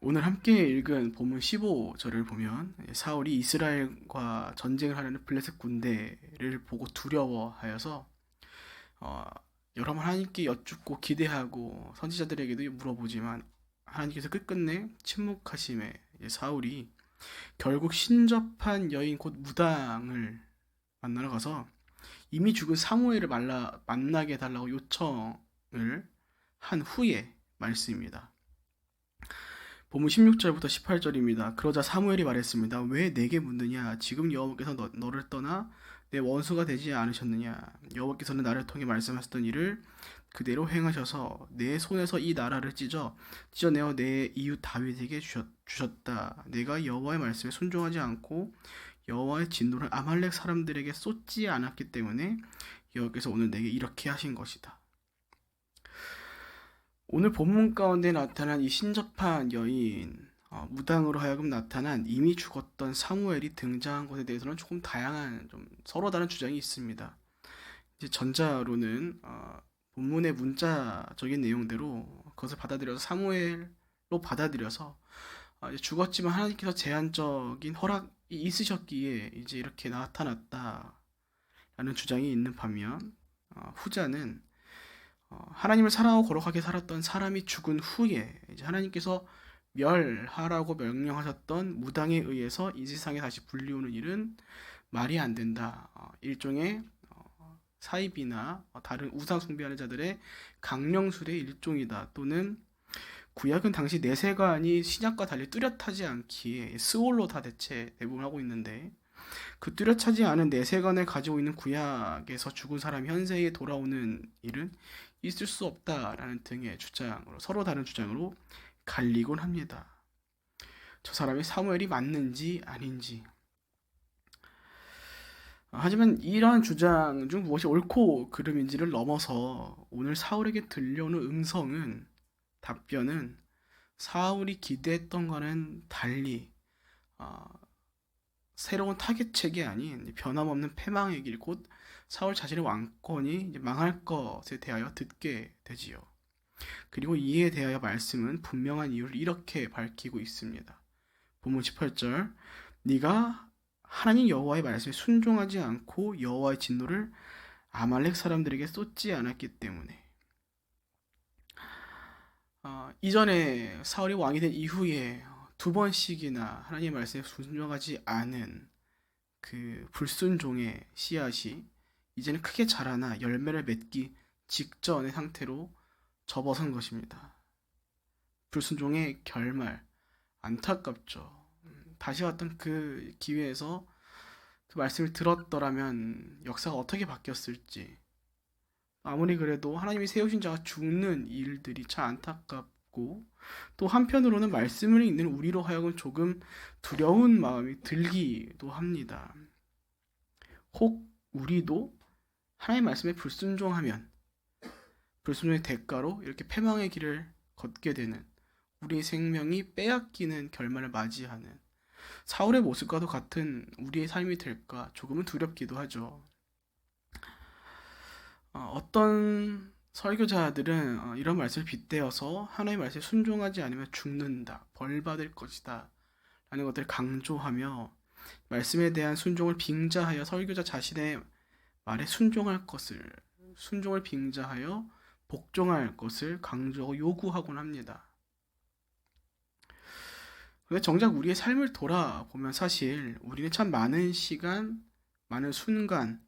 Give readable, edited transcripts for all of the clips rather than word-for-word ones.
오늘 함께 읽은 본문 15절을 보면 사울이 이스라엘과 전쟁을 하려는 블레셋 군대를 보고 두려워하여서 어, 여러 번 하나님께 여쭙고 기대하고 선지자들에게도 물어보지만 하나님께서 끝끝내 침묵하심에 사울이 결국 신접한 여인 곧 무당을 만나러 가서 이미 죽은 사무엘을 만나게 해달라고 요청을 한 후에 말씀입니다. 본문 16절부터 18절입니다. 그러자 사무엘이 말했습니다. 왜 내게 묻느냐? 지금 여호와께서 너를 떠나 내 원수가 되지 않으셨느냐? 여호와께서는 나를 통해 말씀하셨던 일을 그대로 행하셔서 내 손에서 이 나라를 찢어내어 내 이웃 다윗에게 주셨다. 내가 여호와의 말씀에 순종하지 않고 여호와의 진노를 아말렉 사람들에게 쏟지 않았기 때문에 여호와께서 오늘 내게 이렇게 하신 것이다. 오늘 본문 가운데 나타난 이 신접한 여인, 무당으로 하여금 나타난 이미 죽었던 사무엘이 등장한 것에 대해서는 조금 다양한, 좀 서로 다른 주장이 있습니다. 이제 전자로는 본문의 문자적인 내용대로 그것을 받아들여서 사무엘로 받아들여서 이제 죽었지만 하나님께서 제한적인 허락이 있으셨기에 이제 이렇게 나타났다라는 주장이 있는 반면 후자는 하나님을 사랑하고 거룩하게 살았던 사람이 죽은 후에 이제 하나님께서 멸하라고 명령하셨던 무당에 의해서 이 세상에 다시 불리우는 일은 말이 안 된다. 일종의 사이비나 다른 우상 숭배하는 자들의 강령술의 일종이다. 또는 구약은 당시 내세관이 신약과 달리 뚜렷하지 않기에 스올로 다 대체 대부분 하고 있는데 그 뚜렷하지 않은 내세관을 가지고 있는 구약에서 죽은 사람이 현세에 돌아오는 일은 있을 수 없다라는 등의 주장으로 서로 다른 주장으로 갈리곤 합니다. 저 사람이 사무엘이 맞는지 아닌지. 하지만 이러한 주장 중 무엇이 옳고 그름인지를 넘어서 오늘 사울에게 들려오는 답변은 사울이 기대했던 것과는 달리 새로운 타겟책이 아닌 변함없는 패망의 길, 곧 사울 자신의 왕권이 이제 망할 것에 대하여 듣게 되지요. 그리고 이에 대하여 말씀은 분명한 이유를 이렇게 밝히고 있습니다. 본문 18절, 네가 하나님 여호와의 말씀에 순종하지 않고 여호와의 진노를 아말렉 사람들에게 쏟지 않았기 때문에. 이전에 사울이 왕이 된 이후에 두 번씩이나 하나님의 말씀에 순종하지 않은 그 불순종의 씨앗이 이제는 크게 자라나 열매를 맺기 직전의 상태로 접어선 것입니다. 불순종의 결말, 안타깝죠. 다시 왔던 그 기회에서 그 말씀을 들었더라면 역사가 어떻게 바뀌었을지. 아무리 그래도 하나님이 세우신 자가 죽는 일들이 참 안타깝고, 또 한편으로는 말씀을 읽는 우리로 하여금 조금 두려운 마음이 들기도 합니다. 혹 우리도 하나님의 말씀에 불순종하면 불순종의 대가로 이렇게 패망의 길을 걷게 되는, 우리의 생명이 빼앗기는 결말을 맞이하는 사울의 모습과도 같은 우리의 삶이 될까 조금은 두렵기도 하죠. 어떤 설교자들은 이런 말씀을 빗대어서 하나님의 말씀에 순종하지 않으면 죽는다, 벌 받을 것이다 라는 것들을 강조하며 말씀에 대한 순종을 빙자하여 설교자 자신의 말에 순종을 빙자하여 복종할 것을 강조하고 요구하곤 합니다. 근데 정작 우리의 삶을 돌아보면 사실 우리는 참 많은 시간, 많은 순간,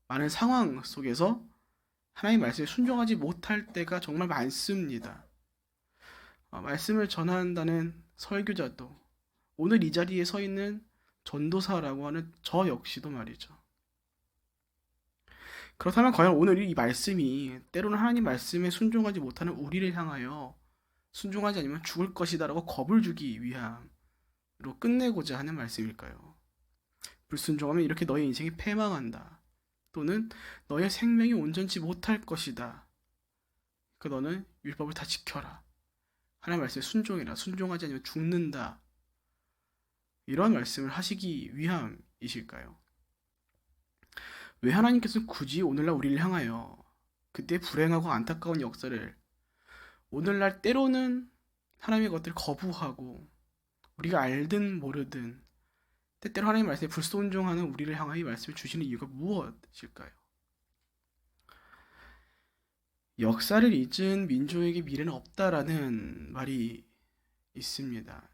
많은 상황 속에서 하나님의 말씀에 순종하지 못할 때가 정말 많습니다. 말씀을 전한다는 설교자도, 오늘 이 자리에 서 있는 전도사라고 하는 저 역시도 말이죠. 그렇다면 과연 오늘 이 말씀이 때로는 하나님 말씀에 순종하지 못하는 우리를 향하여 순종하지 않으면 죽을 것이다라고 겁을 주기 위함으로 끝내고자 하는 말씀일까요? 불순종하면 이렇게 너의 인생이 패망한다. 또는 너의 생명이 온전치 못할 것이다. 그 너는 율법을 다 지켜라. 하나님 말씀에 순종해라. 순종하지 않으면 죽는다. 이런 말씀을 하시기 위함이실까요? 왜 하나님께서는 굳이 오늘날 우리를 향하여 그때 불행하고 안타까운 역사를 오늘날 때로는 하나님의 것들을 거부하고 우리가 알든 모르든 때때로 하나님의 말씀에 불순종하는 우리를 향하여 이 말씀을 주시는 이유가 무엇일까요? 역사를 잊은 민족에게 미래는 없다라는 말이 있습니다.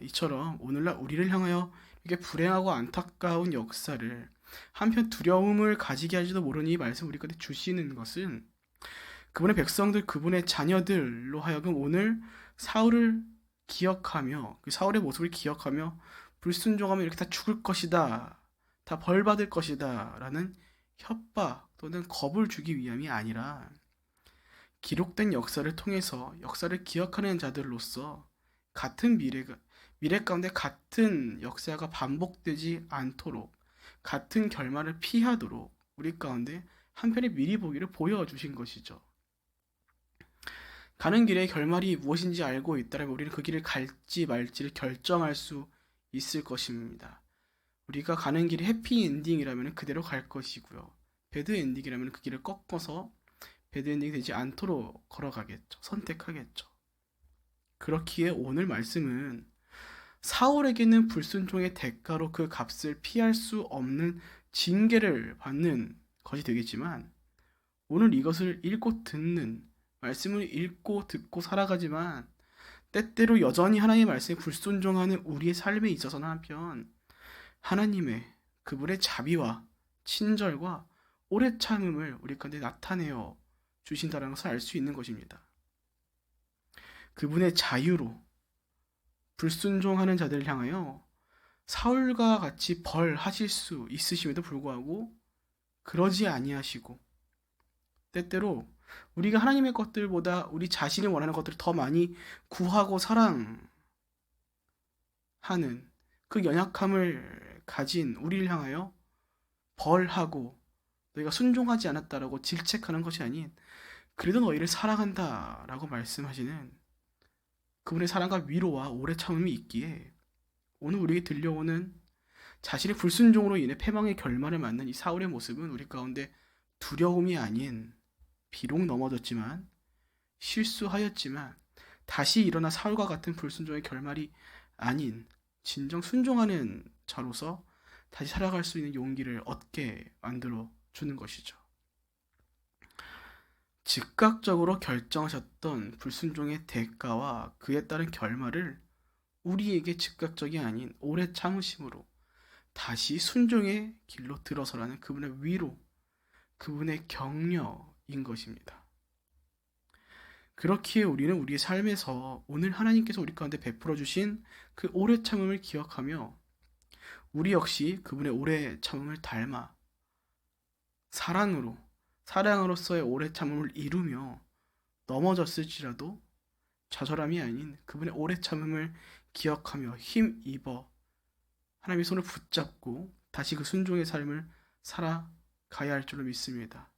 이처럼 오늘날 우리를 향하여 이렇게 불행하고 안타까운 역사를 한편 두려움을 가지게 할지도 모르는 이 말씀 우리 가운데 주시는 것은 그분의 백성들, 그분의 자녀들로 하여금 오늘 사울을 기억하며 그 사울의 모습을 기억하며 불순종하면 이렇게 다 죽을 것이다, 다 벌받을 것이다 라는 협박 또는 겁을 주기 위함이 아니라 기록된 역사를 통해서 역사를 기억하는 자들로서 같은 미래 가운데 같은 역사가 반복되지 않도록 같은 결말을 피하도록 우리 가운데 한편의 미리 보기를 보여주신 것이죠. 가는 길의 결말이 무엇인지 알고 있다면 우리는 그 길을 갈지 말지를 결정할 수 있을 것입니다. 우리가 가는 길이 해피엔딩이라면 그대로 갈 것이고요. 배드엔딩이라면 그 길을 꺾어서 배드엔딩이 되지 않도록 걸어가겠죠. 선택하겠죠. 그렇기에 오늘 말씀은 사울에게는 불순종의 대가로 그 값을 피할 수 없는 징계를 받는 것이 되겠지만 오늘 이것을 읽고 듣는 말씀을 읽고 듣고 살아가지만 때때로 여전히 하나님의 말씀에 불순종하는 우리의 삶에 있어서는 한편 하나님의 그분의 자비와 친절과 오래 참음을 우리 가운데 나타내어 주신다는 것을 알 수 있는 것입니다. 그분의 자유로 불순종하는 자들을 향하여 사울과 같이 벌하실 수 있으심에도 불구하고 그러지 아니하시고 때때로 우리가 하나님의 것들보다 우리 자신이 원하는 것들을 더 많이 구하고 사랑하는 그 연약함을 가진 우리를 향하여 벌하고 너희가 순종하지 않았다라고 질책하는 것이 아닌 그래도 너희를 사랑한다라고 말씀하시는 그분의 사랑과 위로와 오래 참음이 있기에 오늘 우리에게 들려오는 자신의 불순종으로 인해 패망의 결말을 맞는 이 사울의 모습은 우리 가운데 두려움이 아닌 비록 넘어졌지만 실수하였지만 다시 일어나 사울과 같은 불순종의 결말이 아닌 진정 순종하는 자로서 다시 살아갈 수 있는 용기를 얻게 만들어 주는 것이죠. 즉각적으로 결정하셨던 불순종의 대가와 그에 따른 결말을 우리에게 즉각적이 아닌 오래 참으심으로 다시 순종의 길로 들어서라는 그분의 위로, 그분의 격려인 것입니다. 그렇기에 우리는 우리의 삶에서 오늘 하나님께서 우리 가운데 베풀어 주신 그 오래 참음을 기억하며 우리 역시 그분의 오래 참음을 닮아 사랑으로서의 오래 참음을 이루며 넘어졌을지라도 좌절함이 아닌 그분의 오래 참음을 기억하며 힘입어 하나님의 손을 붙잡고 다시 그 순종의 삶을 살아가야 할 줄로 믿습니다.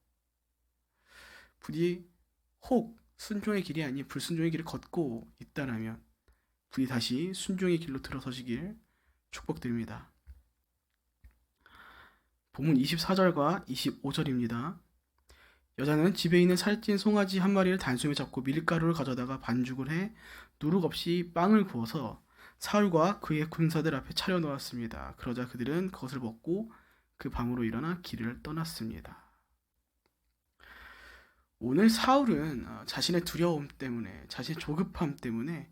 부디 혹 순종의 길이 아닌 불순종의 길을 걷고 있다라면 부디 다시 순종의 길로 들어서시길 축복드립니다. 본문 24절과 25절입니다. 여자는 집에 있는 살찐 송아지 한 마리를 단숨에 잡고 밀가루를 가져다가 반죽을 해 누룩 없이 빵을 구워서 사울과 그의 군사들 앞에 차려놓았습니다. 그러자 그들은 그것을 먹고 그 밤으로 일어나 길을 떠났습니다. 오늘 사울은 자신의 두려움 때문에 자신의 조급함 때문에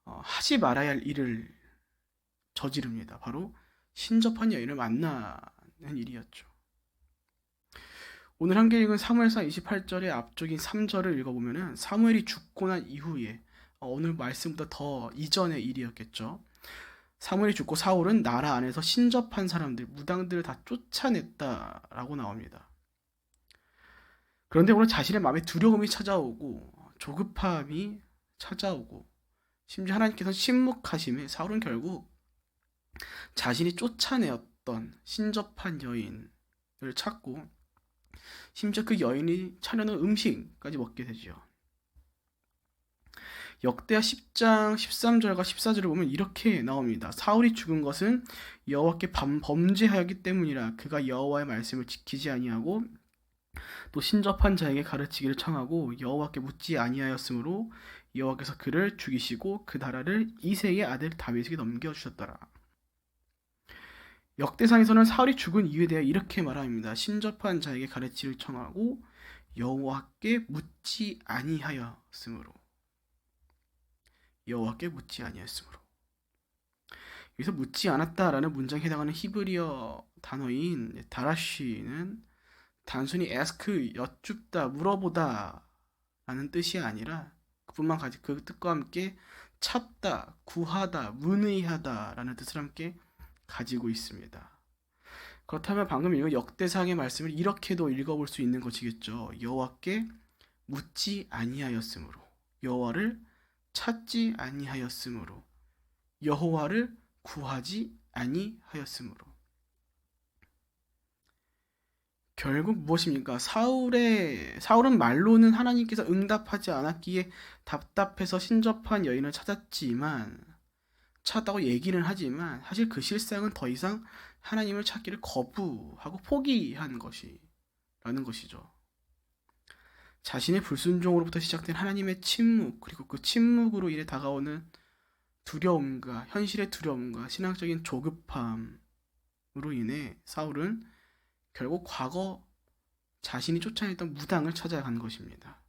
하지 말아야 할 일을 저지릅니다. 바로 신접한 여인을 만나는 일이었죠. 오늘 함께 읽은 사무엘상 28절의 앞쪽인 3절을 읽어보면 사무엘이 죽고 난 이후에 오늘 말씀보다 더 이전의 일이었겠죠. 사무엘이 죽고 사울은 나라 안에서 신접한 사람들, 무당들을 다 쫓아냈다라고 나옵니다. 그런데 오늘 자신의 마음에 두려움이 찾아오고 조급함이 찾아오고 심지어 하나님께서 침묵하심에 사울은 결국 자신이 쫓아내었던 신접한 여인을 찾고 심지어 그 여인이 차려놓은 음식까지 먹게 되죠. 역대하 10장 13절과 14절을 보면 이렇게 나옵니다. 사울이 죽은 것은 여호와께 범죄하였기 때문이라. 그가 여호와의 말씀을 지키지 아니하고 또 신접한 자에게 가르치기를 청하고 여호와께 묻지 아니하였으므로 여호와께서 그를 죽이시고 그 나라를 이새의 아들 다윗에게 넘겨주셨더라. 역대상에서는 사울이 죽은 이유에 대해 이렇게 말합니다. 신접한 자에게 가르치를 청하고 여호와께 묻지 아니하였으므로. 여호와께 묻지 아니하였으므로. 여기서 묻지 않았다라는 문장에 해당하는 히브리어 단어인 다라쉬는 단순히 ask, 여쭙다, 물어보다 라는 뜻이 아니라 그뿐만 가지 그 뜻과 함께 찾다, 구하다, 문의하다 라는 뜻을 함께 가지고 있습니다. 그렇다면 방금 읽은 역대상의 말씀을 이렇게도 읽어볼 수 있는 것이겠죠. 여호와께 묻지 아니하였으므로, 여호와를 찾지 아니하였으므로, 여호와를 구하지 아니하였으므로. 결국 무엇입니까? 사울은 말로는 하나님께서 응답하지 않았기에 답답해서 신접한 여인을 찾았다고 얘기는 하지만 사실 그 실상은 더 이상 하나님을 찾기를 거부하고 포기한 것이라는 것이죠. 자신의 불순종으로부터 시작된 하나님의 침묵, 그리고 그 침묵으로 인해 다가오는 두려움과 현실의 두려움과 신앙적인 조급함으로 인해 사울은 결국 과거 자신이 쫓아냈던 무당을 찾아간 것입니다.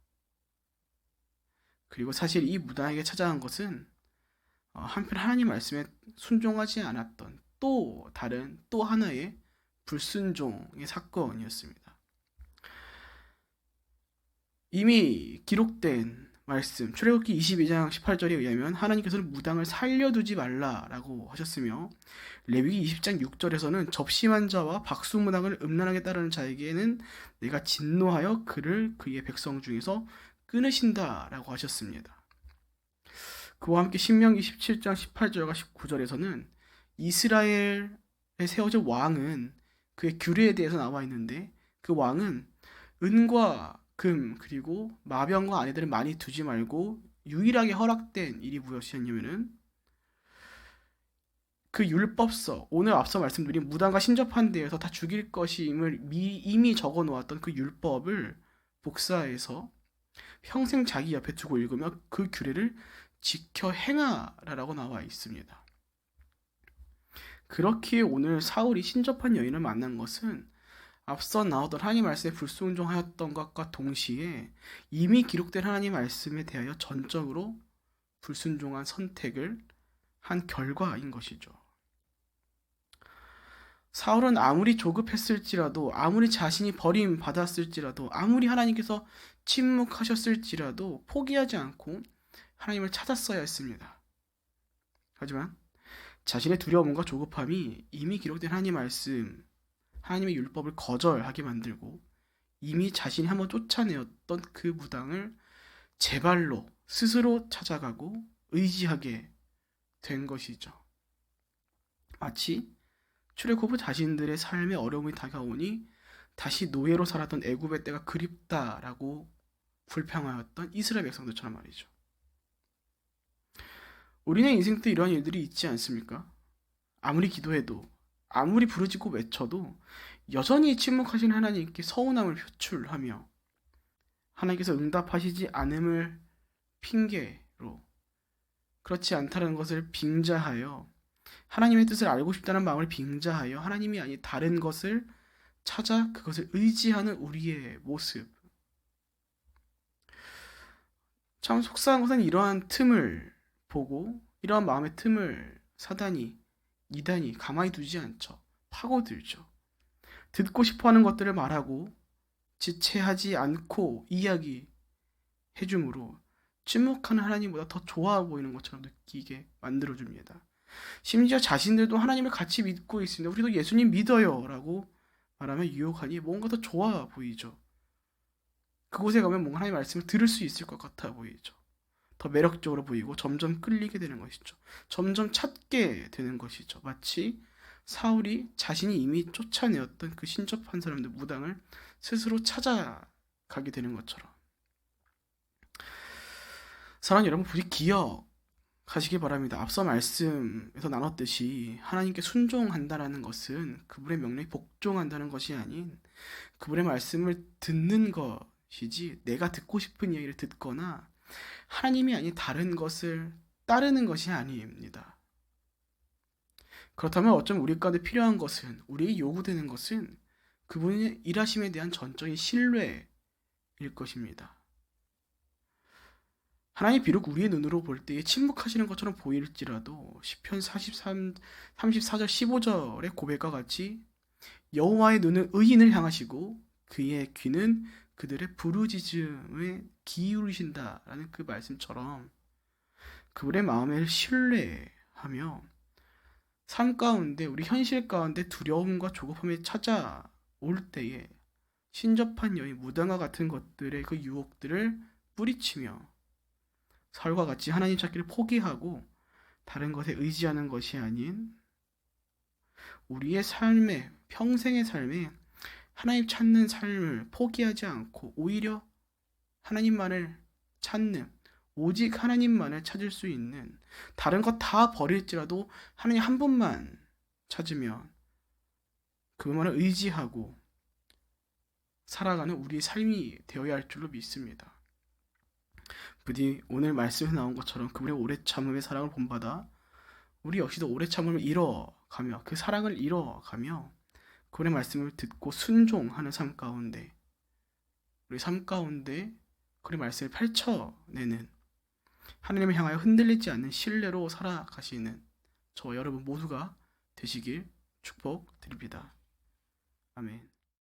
그리고 사실 이 무당에게 찾아간 것은 한편 하나님 말씀에 순종하지 않았던 또 하나의 불순종의 사건이었습니다. 이미 기록된 말씀 출애굽기 22장 18절에 의하면 하나님께서는 무당을 살려두지 말라라고 하셨으며 레위기 20장 6절에서는 접심한 자와 박수무당을 음란하게 따르는 자에게는 내가 진노하여 그를 그의 백성 중에서 끊으신다라고 하셨습니다. 그와 함께 신명기 17장 18절과 19절에서는 이스라엘에 세워진 왕은 그의 규례에 대해서 나와 있는데 그 왕은 은과 금 그리고 마병과 아내들을 많이 두지 말고 유일하게 허락된 일이 무엇이었냐면은 그 율법서, 오늘 앞서 말씀드린 무당과 신접한 데에서 다 죽일 것임을 이미 적어 놓았던 그 율법을 복사해서 평생 자기 옆에 두고 읽으며 그 규례를 지켜 행하라라고 나와 있습니다. 그렇기에 오늘 사울이 신접한 여인을 만난 것은 앞서 나오던 하나님 말씀에 불순종하였던 것과 동시에 이미 기록된 하나님 말씀에 대하여 전적으로 불순종한 선택을 한 결과인 것이죠. 사울은 아무리 조급했을지라도, 아무리 자신이 버림받았을지라도, 아무리 하나님께서 침묵하셨을지라도 포기하지 않고 하나님을 찾았어야 했습니다. 하지만 자신의 두려움과 조급함이 이미 기록된 하나님 말씀, 하나님의 율법을 거절하게 만들고 이미 자신이 한번 쫓아내었던 그 무당을 제 발로 스스로 찾아가고 의지하게 된 것이죠. 마치 출애굽 후 자신들의 삶의 어려움이 다가오니 다시 노예로 살았던 애굽의 때가 그립다라고 불평하였던 이스라엘 백성들처럼 말이죠. 우리는 인생도 이러한 일들이 있지 않습니까? 아무리 기도해도 아무리 부르짖고 외쳐도 여전히 침묵하신 하나님께 서운함을 표출하며 하나님께서 응답하시지 않음을 핑계로 그렇지 않다는 것을 빙자하여 하나님의 뜻을 알고 싶다는 마음을 빙자하여 하나님이 아닌 다른 것을 찾아 그것을 의지하는 우리의 모습. 참 속상한 것은 이러한 틈을 보고 이러한 마음의 틈을 사단이 이단이 가만히 두지 않죠. 파고들죠. 듣고 싶어하는 것들을 말하고 지체하지 않고 이야기해줌으로 침묵하는 하나님보다 더 좋아 보이는 것처럼 느끼게 만들어줍니다. 심지어 자신들도 하나님을 같이 믿고 있습니다. 우리도 예수님 믿어요 라고 말하면 유혹하니 뭔가 더 좋아 보이죠. 그곳에 가면 뭔가 하나님의 말씀을 들을 수 있을 것 같아 보이죠. 더 매력적으로 보이고 점점 끌리게 되는 것이죠. 점점 찾게 되는 것이죠. 마치 사울이 자신이 이미 쫓아내었던 그 신접한 사람들 무당을 스스로 찾아가게 되는 것처럼. 사랑하는 여러분, 부디 기억하시기 바랍니다. 앞서 말씀에서 나눴듯이 하나님께 순종한다라는 것은 그분의 명령에 복종한다는 것이 아닌 그분의 말씀을 듣는 것이지 내가 듣고 싶은 이야기를 듣거나 하나님이 아닌 다른 것을 따르는 것이 아닙니다. 그렇다면 어쩌면 우리 가운데 필요한 것은, 우리에게 요구되는 것은 그분의 일하심에 대한 전적인 신뢰일 것입니다. 하나님 비록 우리의 눈으로 볼 때에 침묵하시는 것처럼 보일지라도 시편 34절 15절의 고백과 같이 여호와의 눈은 의인을 향하시고 그의 귀는 그들의 부르짖음에 기울이신다라는 그 말씀처럼 그분의 마음을 신뢰하며 삶 가운데 우리 현실 가운데 두려움과 조급함이 찾아올 때에 신접한 여인 무당과 같은 것들의 그 유혹들을 뿌리치며 사울과 같이 하나님 찾기를 포기하고 다른 것에 의지하는 것이 아닌 우리의 삶에 평생의 삶에 하나님 찾는 삶을 포기하지 않고 오히려 하나님만을 찾는 오직 하나님만을 찾을 수 있는 다른 것 다 버릴지라도 하나님 한 분만 찾으면 그분만을 의지하고 살아가는 우리의 삶이 되어야 할 줄로 믿습니다. 부디 오늘 말씀에 나온 것처럼 그분의 오래 참음의 사랑을 본받아 우리 역시도 오래 참음을 이뤄가며 그 사랑을 이뤄가며 그분의 말씀을 듣고 순종하는 삶 가운데 우리 삶 가운데 그의 말씀을 펼쳐내는 하나님을 향하여 흔들리지 않는 신뢰로 살아가시는 저와 여러분 모두가 되시길 축복드립니다. 아멘.